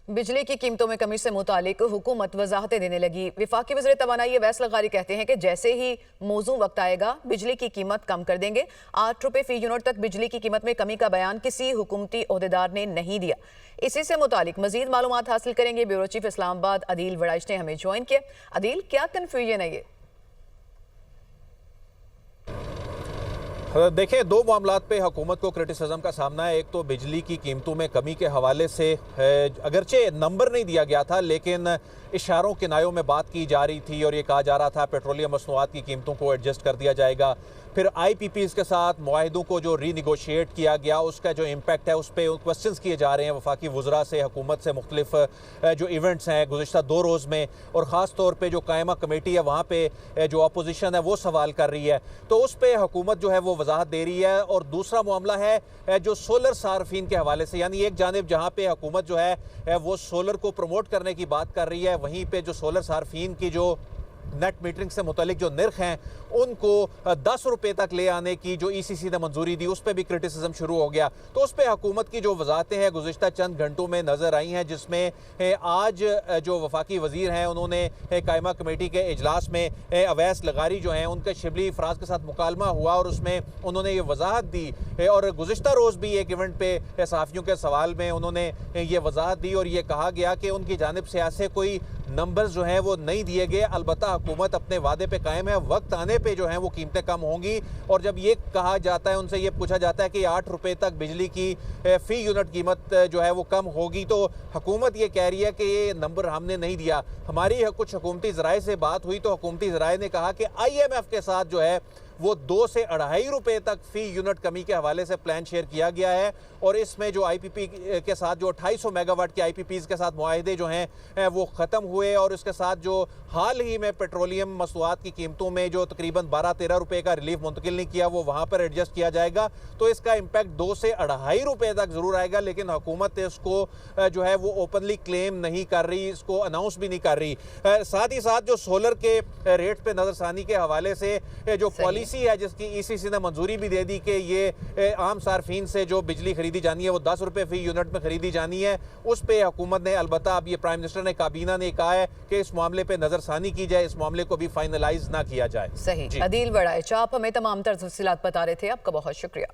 बिजली की कीमतों में कमी से मुतालिक हुकूमत वजाहतें देने लगी। वफाकी वज़ीर तवानाई अवैस लगारी कहते हैं कि जैसे ही मौजू वक्त आएगा बिजली की कीमत कम कर देंगे। 8 रुपए फी यूनिट तक बिजली की कीमत में कमी का बयान किसी हुकूमती ओहदेदार ने नहीं दिया। इसी से मुतालिक मजीद मालूमात हासिल करेंगे। ब्यूरो चीफ इस्लामाबाद अदील वड़ाइश ने हमें ज्वाइन किया। अदील, क्या कन्फ्यूजन है ये? देखिए, दो मामलात पे हुकूमत को क्रिटिसिज्म का सामना है। एक तो बिजली की कीमतों में कमी के हवाले से अगरचे नंबर नहीं दिया गया था, लेकिन इशारों किनायों में बात की जा रही थी और ये कहा जा रहा था पेट्रोलियम मसनूआत की कीमतों को एडजस्ट कर दिया जाएगा। फिर IPPs के साथ मुआहिदों को जो रीनिगोशिएट किया गया उसका जो इम्पैक्ट है उस पर क्वेश्चंस किए जा रहे हैं वफाकी वज़रा से, हुकूमत से। मुख्तलिफ जो इवेंट्स हैं गुज़िश्ता 2 रोज़ में, और ख़ास तौर पे जो कायमा कमेटी है वहाँ पे जो अपोजिशन है वो सवाल कर रही है, तो उस पर हुकूमत जो है वो वजाहत दे रही है। और दूसरा मामला है जो सोलर सार्फिन के हवाले से, यानी एक जानिब जहाँ पे हुकूमत जो है वो सोलर को प्रमोट करने की बात कर रही है, वहीं पे जो सोलर सार्फिन की जो नेट मीटरिंग से मुतालिक जो निर्ख हैं उनको 10 रुपये तक ले आने की जो ECC ने मंजूरी दी उस पर भी क्रिटिसिज्म शुरू हो गया। तो उस पर हुकूमत की जो वजाहतें हैं गुज़िश्ता चंद घंटों में नज़र आई हैं, जिसमें आज जो वफाकी वज़ीर हैं उन्होंने कायमा कमेटी के इजलास में अवैस लगारी जो हैं उनके शिबली अफराज के साथ मुकालमा हुआ और उसमें उन्होंने ये वजाहत दी। और गुज़िश्ता रोज़ भी एक इवेंट पे सहाफ़ियों के सवाल में उन्होंने ये वजाहत दी और ये कहा गया कि उनकी जानिब से ऐसे कोई नंबर्स जो हैं वो नहीं दिए गए। अलबत्ता हुकूमत अपने वादे पे कायम है, वक्त आने पे जो है वो कीमतें कम होंगी। और जब ये कहा जाता है, उनसे ये पूछा जाता है कि 8 रुपये तक बिजली की फ़ी यूनिट कीमत जो है वो कम होगी, तो हुकूमत ये कह रही है कि ये नंबर हमने नहीं दिया। हमारी कुछ हुकूमती ज़राए से बात हुई तो हुकूमती ज़राए ने कहा कि IMF के साथ जो है वो 2 से 2.5 रुपये तक फ़ी यूनिट कमी के हवाले से प्लान शेयर किया गया है। और इसमें जो IPP के साथ जो 250 मेगावाट के IPPs के साथ मुआहिदे जो हैं वो ख़त्म हुए, और इसके साथ जो हाल ही में पेट्रोलियम मसनूआत की कीमतों में जो तकरीबन 12-13 रुपये का रिलीफ मुंतकिल नहीं किया वो वहाँ पर एडजस्ट किया जाएगा। तो इसका इम्पैक्ट 2 से 2.5 रुपये तक ज़रूर आएगा, लेकिन हुकूमत इसको जो है वो ओपनली क्लेम नहीं कर रही, इसको अनाउंस भी नहीं कर रही। साथ ही साथ जो सोलर के रेट पर नज़रसानी के हवाले से जो पॉलिसी है जिसकी ECC ने मंजूरी भी दे दी कि ये आम सार्फिन से जो बिजली खरीदी जानी है वो 10 रुपये फी यूनिट में खरीदी जानी है, उस पे हुकूमत ने अलबत्ता अब ये प्राइम मिनिस्टर ने काबीना ने कहा है कि इस मामले पे नजरसानी की जाए, इस मामले को भी फाइनलाइज ना किया जाए। सही। अदील वड़ाइश, आप हमें तमाम तफसीलात बता रहे थे, आपका बहुत शुक्रिया।